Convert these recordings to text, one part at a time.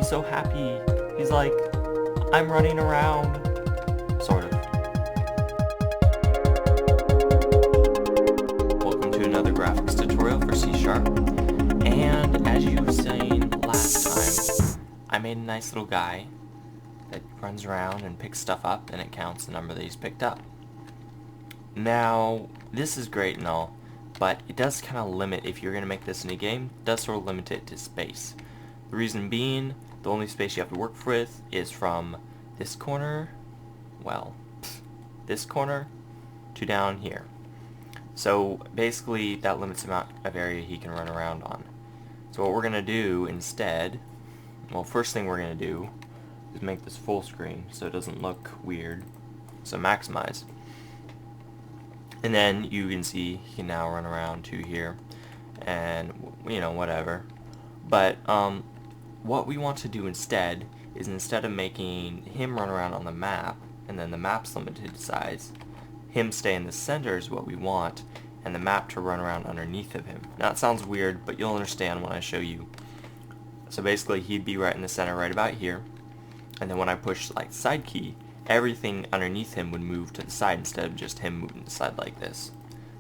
he's so happy. He's like, I'm running around, sort of. Welcome to another graphics tutorial for C#. And as you were saying last time, I made a nice little guy that runs around and picks stuff up, and it counts the number that he's picked up. Now, this is great and all, but it does kind of limit, if you're going to make this in a game, it does sort of limit it to space. The reason being, the only space you have to work with is from this corner, well, this corner to down here. So basically that limits the amount of area he can run around on. So what we're going to do instead, well, first thing we're going to do is make this full screen so it doesn't look weird. So maximize. And then you can see he can now run around to here and, you know, whatever. But what we want to do instead is, instead of making him run around on the map and then the map's limited to size, him stay in the center is what we want, and the map to run around underneath of him. Now it sounds weird, but you'll understand when I show you. So basically he'd be right in the center right about here, and then when I push like side key, everything underneath him would move to the side instead of just him moving to the side like this.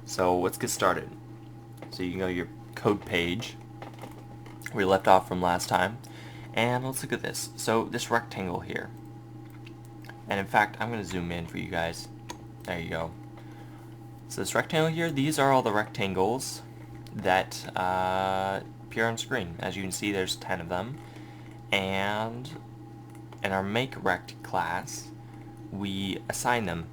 So let's get started. So you can go to your code page where you left off from last time, and let's look at this. So this rectangle here, and in fact I'm going to zoom in for you guys. There you go. So this rectangle here, these are all the rectangles that appear on screen. As you can see, there's 10 of them, and in our makeRect class we assign them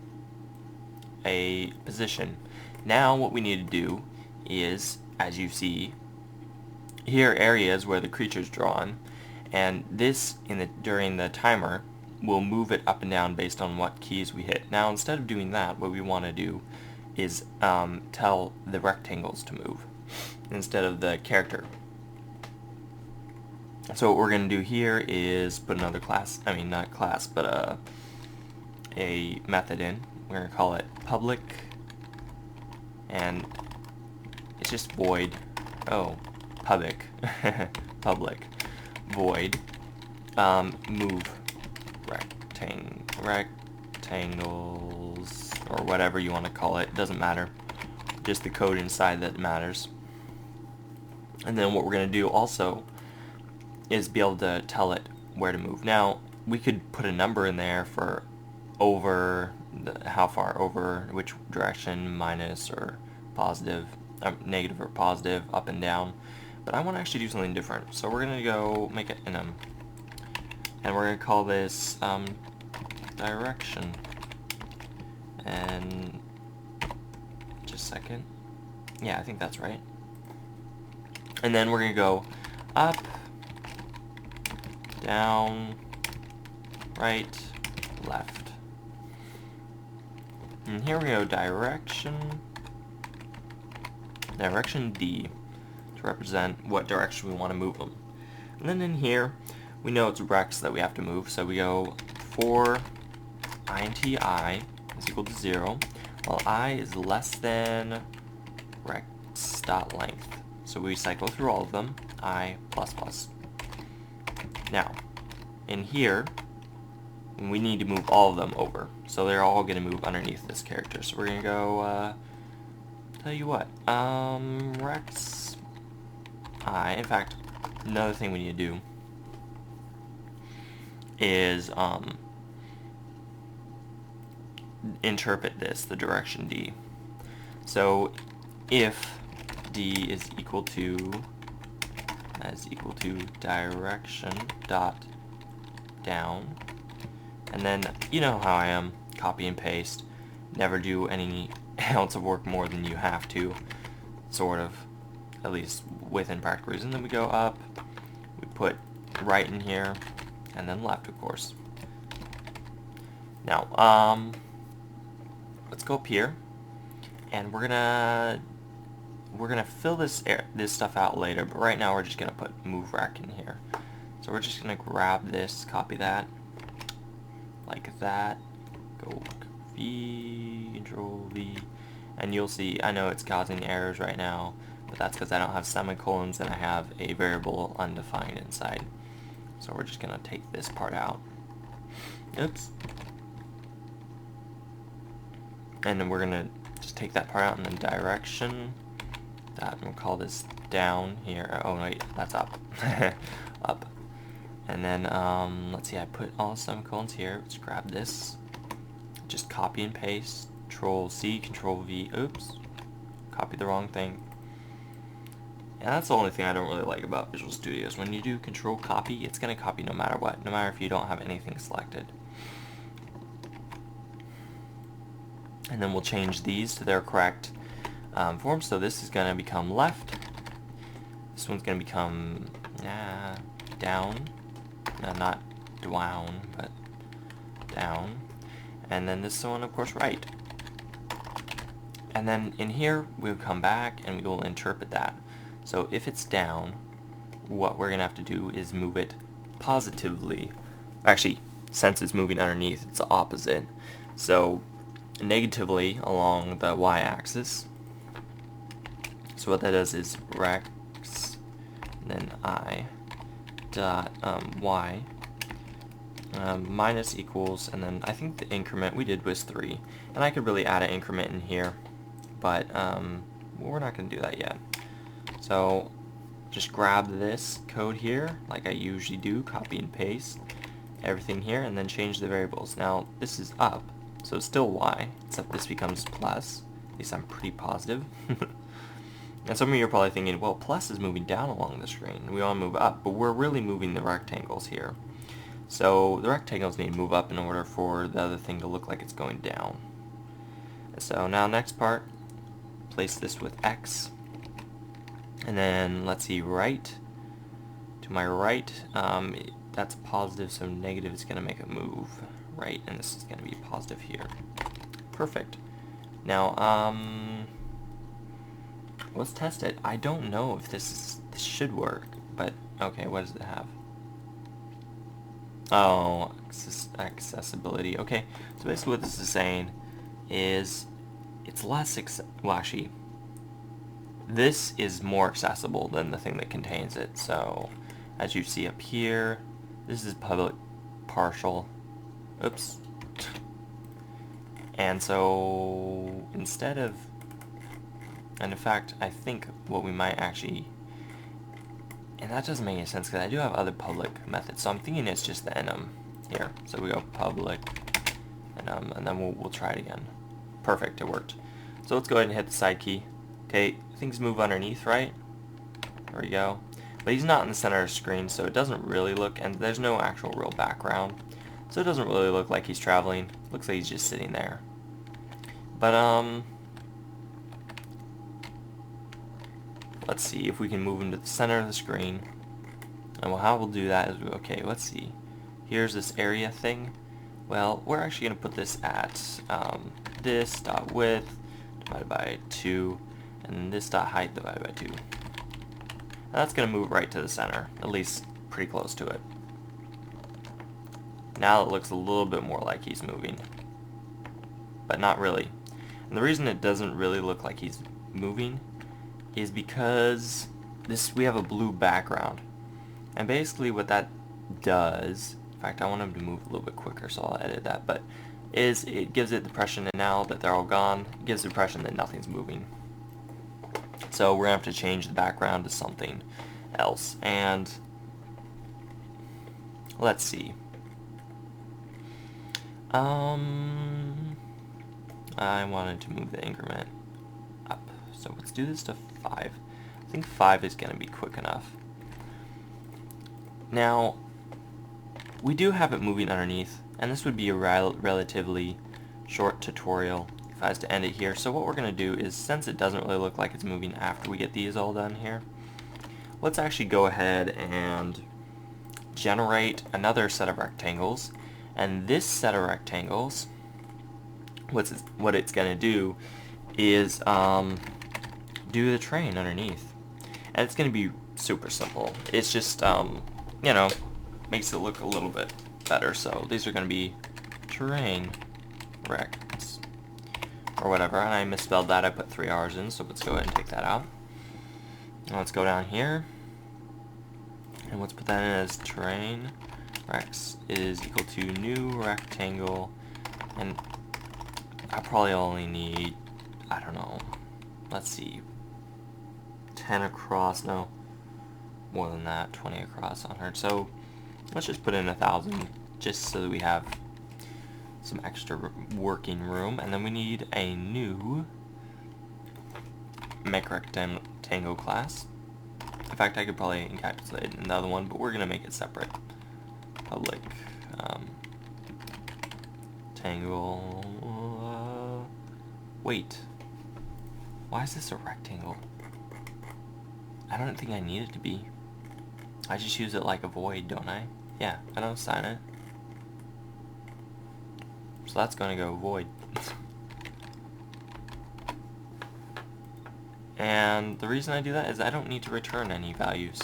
a position. Now what we need to do is, as you see here, areas where the creature's drawn, and this during the timer will move it up and down based on what keys we hit. Now instead of doing that, what we want to do is tell the rectangles to move instead of the character. So what we're going to do here is put another class, I mean not class, but a method in. We're going to call it public, and it's just void, public, public, void, move rectangles, or whatever you want to call it, doesn't matter, just the code inside that matters. And then what we're going to do also is be able to tell it where to move. Now we could put a number in there for over, how far over, which direction, minus or positive, negative or positive, up and down, but I want to actually do something different. So we're going to go make it in and we're going to call this direction, and just a second, yeah, I think that's right. And then we're going to go up, down, right, left. And here we go, direction D, to represent what direction we want to move them. And then in here, we know it's recs that we have to move, so we go for int I is equal to 0, while I is less than recs.length. So we cycle through all of them, I plus plus. Now, in here, we need to move all of them over, so they're all going to move underneath this character. So we're going to go, tell you what, recs I, in fact, another thing we need to do is interpret this, the direction D. So if D is equal to direction dot down, and then you know how I am, copy and paste, never do any ounce of work more than you have to, sort of, at least within practical reason. Then we go up, we put right in here, and then left, of course. Now, let's go up here, and we're gonna fill this stuff out later, but right now we're just gonna put move rec in here. So we're just gonna grab this, copy that, like that, go V, Control V, and you'll see, I know it's causing errors right now, but that's because I don't have semicolons and I have a variable undefined inside. So we're just gonna take this part out. Oops. And then we're gonna just take that part out and then direction that, and we'll call this down here. Oh wait, that's up. Up. And then let's see, I put all semicolons here. Let's grab this, just copy and paste, Control C, Control V. Oops, copy the wrong thing. And that's the only thing I don't really like about Visual Studios. When you do Control Copy, it's gonna copy no matter what, no matter if you don't have anything selected. And then we'll change these to their correct form. So this is gonna become left. This one's gonna become down. No, not down, but down. And then this one, of course, right. And then in here, we'll come back and we will interpret that. So if it's down, what we're gonna have to do is move it positively. Actually, since it's moving underneath, it's the opposite. So negatively along the y-axis. So what that does is rex, and then I dot y minus equals, and then I think the increment we did was 3, and I could really add an increment in here, but we're not going to do that yet. So just grab this code here like I usually do, copy and paste everything here, and then change the variables. Now this is up, so it's still y, except this becomes plus. At least I'm pretty positive. And some of you are probably thinking, well, plus is moving down along the screen. We want to move up, but we're really moving the rectangles here. So the rectangles need to move up in order for the other thing to look like it's going down. So now next part, place this with X. And then let's see, right. To my right, that's positive, so negative is going to make it move right, and this is going to be positive here. Perfect. Now, let's test it. I don't know if this should work, but okay, what does it have? Oh, accessibility. Okay, so basically what this is saying is it's less well, actually, this is more accessible than the thing that contains it. So as you see up here, this is public partial. Oops. And so instead of, and in fact, I think what we might actually, and that doesn't make any sense because I do have other public methods, so I'm thinking it's just the enum here. So we go public enum, and then we'll try it again. Perfect, it worked. So let's go ahead and hit the side key. Okay, things move underneath, right? There we go. But he's not in the center of the screen, so it doesn't really look, and there's no actual real background. So it doesn't really look like he's traveling. Looks like he's just sitting there. But, let's see if we can move him to the center of the screen. And how we'll do that is, okay, let's see. Here's this area thing. Well, we're actually going to put this at this dot width divided by 2, and this dot height divided by 2. And that's going to move right to the center, at least pretty close to it. Now it looks a little bit more like he's moving, but not really. And the reason it doesn't really look like he's moving is because we have a blue background. And basically what that does, in fact I want him to move a little bit quicker, so I'll edit that, but is it gives it the impression that now that they're all gone, it gives the impression that nothing's moving. So we're going to have to change the background to something else. And let's see. I wanted to move the increment up. So let's do this to 5. I think 5 is going to be quick enough. Now, we do have it moving underneath, and this would be a relatively short tutorial if I was to end it here. So what we're going to do is, since it doesn't really look like it's moving after we get these all done here, let's actually go ahead and generate another set of rectangles. And this set of rectangles, what it's going to do is do the train underneath. And it's going to be super simple. It's just, you know, makes it look a little bit better. So these are going to be terrain rects or whatever. And I misspelled that. I put 3 R's in, so let's go ahead and take that out. And let's go down here. And let's put that in as terrain rex is equal to new rectangle, and I probably only need, I don't know, let's see, 10 across, no, more than that, 20 across, 100, so let's just put in 1,000, just so that we have some extra working room. And then we need a new make rectangle class. In fact, I could probably encapsulate it in the other one, but we're going to make it separate. Public tangle, wait, why is this a rectangle? I don't think I need it to be. I just use it like a void, don't I? Yeah, I don't assign it. So that's going to go void. And the reason I do that is I don't need to return any values.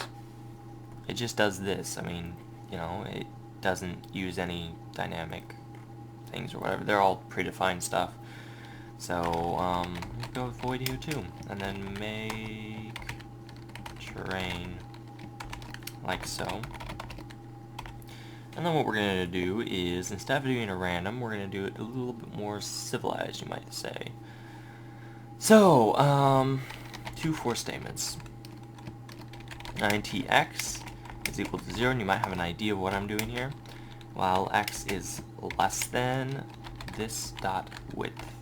It just does this. I mean, you know, it doesn't use any dynamic things or whatever. They're all predefined stuff. So, we'll go with void here too. And then make terrain like so. And then what we're going to do is, instead of doing a random, we're going to do it a little bit more civilized, you might say. So, 2 for statements. 9tx is equal to 0, and you might have an idea of what I'm doing here. While x is less than this dot width.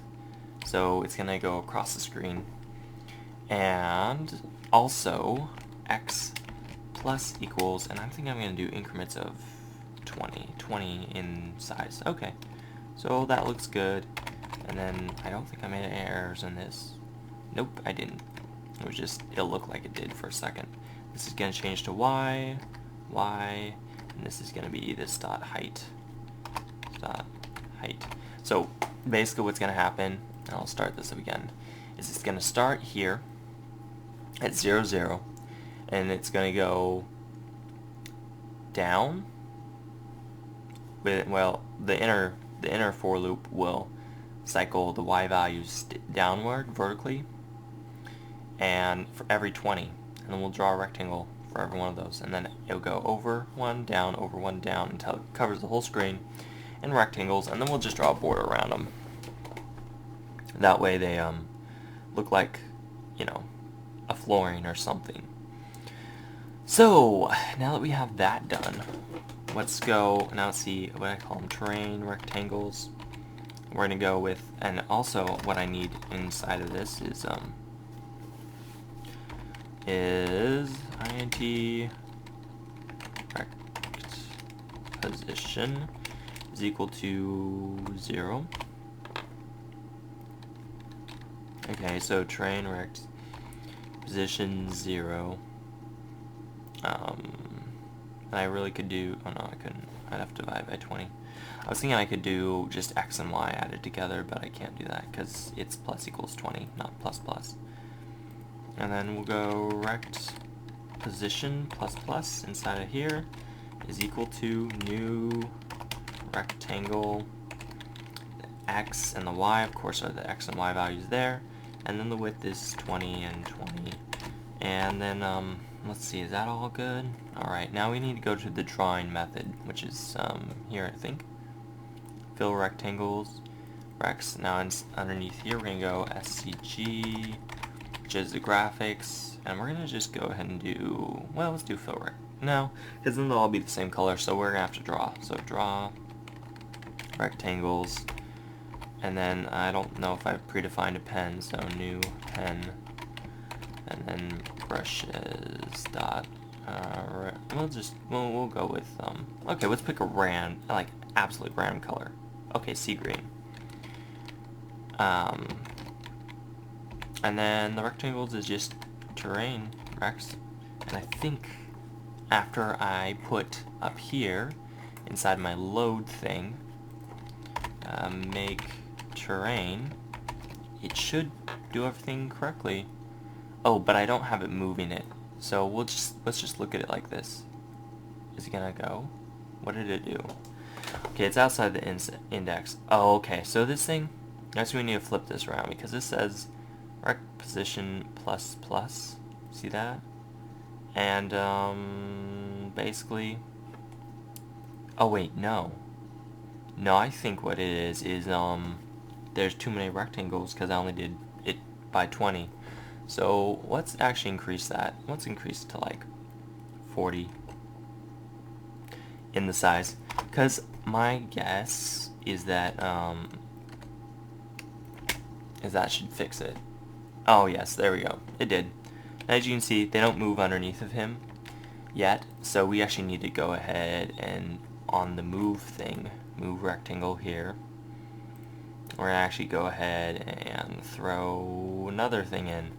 So it's going to go across the screen. And also, x plus equals, and I think I'm going to do increments of 20 in size. Okay, so that looks good. And then I don't think I made any errors in this. Nope, I didn't. It was just, it looked like it did for a second. This is going to change to y, and this is going to be this dot height. So basically what's going to happen, and I'll start this up again, is it's going to start here at 0, 0, and it's going to go down with, well, the inner for loop will cycle the y values downward vertically, and for every 20, and then we'll draw a rectangle for every one of those, and then it'll go over one down until it covers the whole screen in rectangles, and then we'll just draw a border around them. That way they look like, you know, a flooring or something. So now that we have that done, let's go now see what I call them, terrain rectangles. We're going to go with, and also what I need inside of this is int rect position is equal to 0. Okay, so terrain rect position 0. And I really could do, oh no, I couldn't. I'd have to divide by 20. I was thinking I could do just x and y added together, but I can't do that because it's plus equals 20, not plus plus. And then we'll go rect position plus plus inside of here is equal to new rectangle. The x and the y, of course, are the x and y values there. And then the width is 20 and 20. And then, let's see, is that all good? Alright, now we need to go to the drawing method, which is here, I think. Fill rectangles, rex. Now underneath here, we're going to go scg, which is the graphics, and we're going to just go ahead and do, well, let's do fill rect. No, because then they'll all be the same color, so we're going to have to draw. So draw rectangles, and then I don't know if I've predefined a pen, so new pen, and then brushes dot, we'll go with, okay, let's pick a absolute random color. Okay, sea green. And then the rectangles is just terrain rex, and I think after I put up here inside my load thing, make terrain, it should do everything correctly. Oh, but I don't have it moving it, so let's just look at it like this. Is it gonna go? What did it do? Okay, it's outside the index. Oh, okay, so this thing, actually we need to flip this around because this says rect position plus plus. See that? And And basically, oh wait, no, I think what it is there's too many rectangles because I only did it by 20. So let's actually increase that. Let's increase it to like 40 in the size, because my guess is that should fix it. Oh yes, there we go, it did. As you can see, they don't move underneath of him yet, so we actually need to go ahead and on the move thing, move rectangle here, we're gonna actually go ahead and throw another thing in,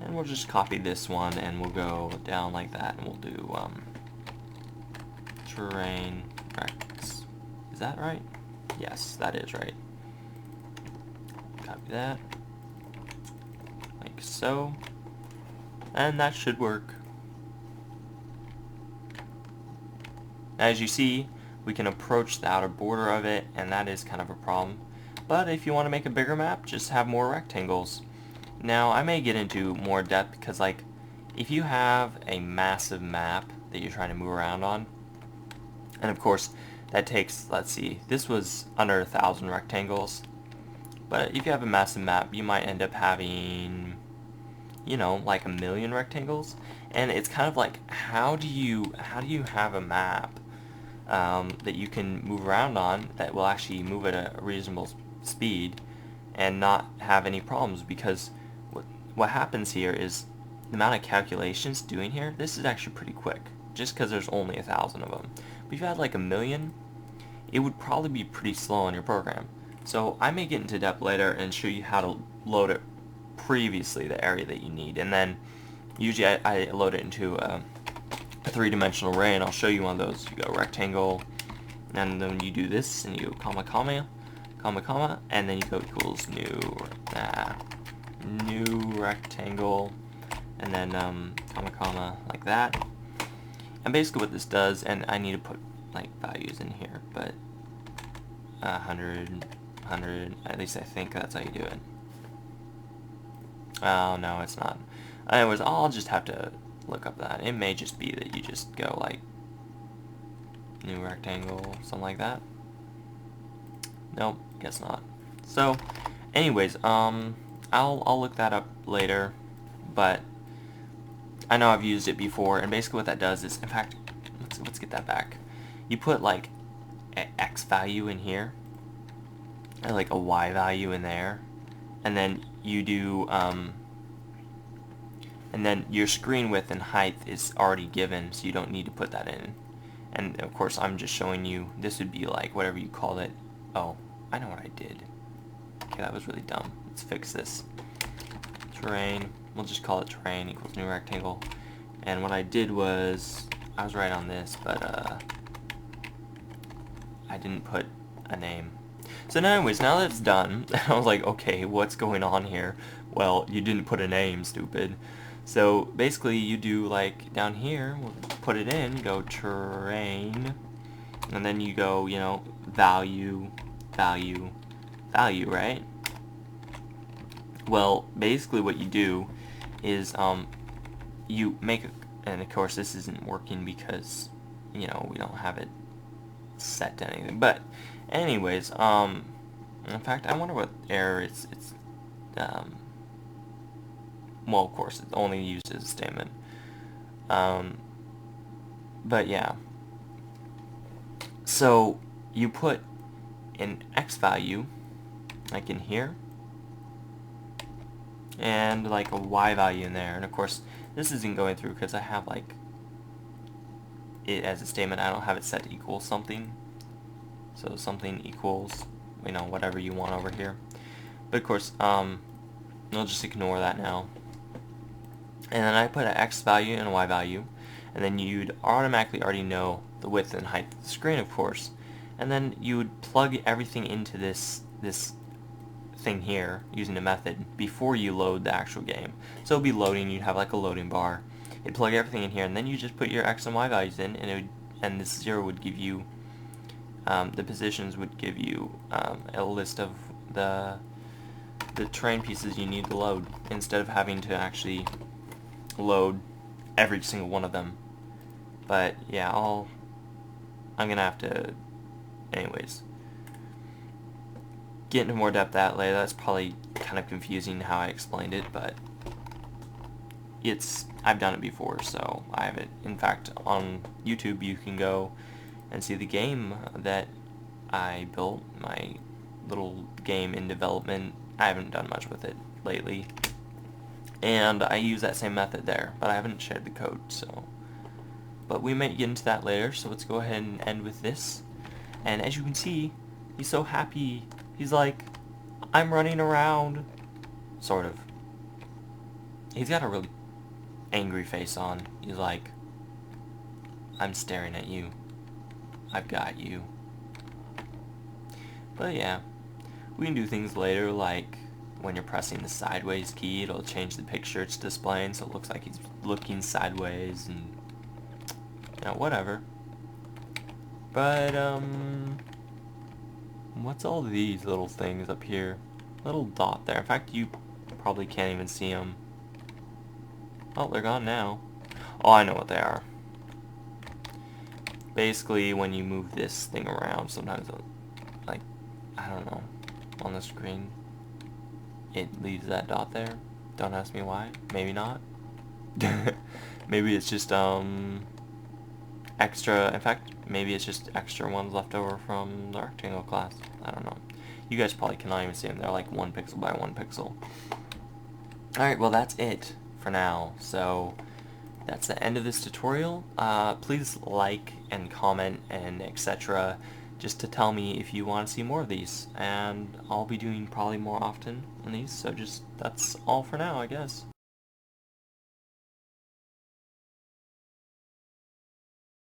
and we'll just copy this one and we'll go down like that, and we'll do terrain rex. Is that right? Yes, that is right. Copy that like so, and that should work. As you see, we can approach the outer border of it, and that is kind of a problem. But if you want to make a bigger map, just have more rectangles. Now, I may get into more depth because, like, if you have a massive map that you're trying to move around on, and of course, that takes, let's see, this was under 1,000 rectangles. But if you have a massive map, you might end up having, you know, like 1,000,000 rectangles. And it's kind of like, how do you have a map that you can move around on that will actually move at a reasonable speed and not have any problems? Because what happens here is the amount of calculations doing here, this is actually pretty quick, just because there's only 1,000 of them. But if you had like 1,000,000, it would probably be pretty slow in your program. So I may get into depth later and show you how to load it previously, the area that you need, and then usually I load it into a three-dimensional array, and I'll show you one of those. You go rectangle, and then you do this, and you go comma, comma, comma, comma, and then you go equals new rectangle, and then comma, comma, like that. And basically what this does, and I need to put like values in here, but 100, at least I think that's how you do it. Oh, no, it's not. Anyways, I'll just have to look up that. It may just be that you just go like new rectangle, something like that. Nope, guess not. So, anyways, I'll look that up later, but I know I've used it before, and basically what that does is, in fact, let's get that back. You put like an X value in here, and like a Y value in there, and then you do, and then your screen width and height is already given, so you don't need to put that in. And of course, I'm just showing you, this would be like whatever you call it. Oh, I know what I did. Okay, that was really dumb. Let's fix this. Terrain, we'll just call it terrain equals new rectangle. And what I did was, I was right on this, but I didn't put a name. So anyways, now that it's done, I was like, okay, what's going on here? Well, you didn't put a name, stupid. So basically you do like down here, we'll put it in, go terrain, and then you go, you know, value, value, value, right? Well, basically what you do is you make a, and of course this isn't working because, you know, we don't have it set to anything. But anyways, in fact, I wonder what error it's well, of course, it's only used as a statement. But yeah. So you put an X value, like in here, and like a Y value in there. And of course, this isn't going through because I have like it as a statement. I don't have it set to equal something. So something equals, you know, whatever you want over here. But of course, I'll just ignore that now. And then I put an X value and a Y value, and then you'd automatically already know the width and height of the screen, of course. And then you would plug everything into this thing here using a method before you load the actual game. So it'll be loading, you'd have like a loading bar. You'd plug everything in here, and then you just put your X and Y values in, and this 0 would give you, the positions would give you a list of the terrain pieces you need to load, instead of having to actually load every single one of them But yeah, I'm gonna have to, anyways, get into more depth that later. That's probably kind of confusing how I explained it, but I've done it before, so I have it. In fact, on YouTube you can go and see the game that I built, my little game in development. I haven't done much with it lately, and I use that same method there, but I haven't shared the code, so. But we might get into that later, so let's go ahead and end with this. And as you can see, he's so happy. He's like, I'm running around. Sort of. He's got a really angry face on. He's like, I'm staring at you. I've got you. But yeah, we can do things later, like when you're pressing the sideways key, it'll change the picture it's displaying, so it looks like he's looking sideways, and you know, whatever. But what's all these little things up here? Little dot there. In fact, you probably can't even see them. Oh, they're gone now. Oh, I know what they are. Basically, when you move this thing around, sometimes, like, I don't know, on the screen, it leaves that dot there. Don't ask me why. Maybe not. Maybe it's just, extra, in fact, maybe it's just extra ones left over from the rectangle class. I don't know. You guys probably cannot even see them. They're like 1 pixel by 1 pixel. Alright, well that's it for now. So that's the end of this tutorial. Please like and comment and etc. just to tell me if you want to see more of these. And I'll be doing probably more often on these. So just, that's all for now, I guess.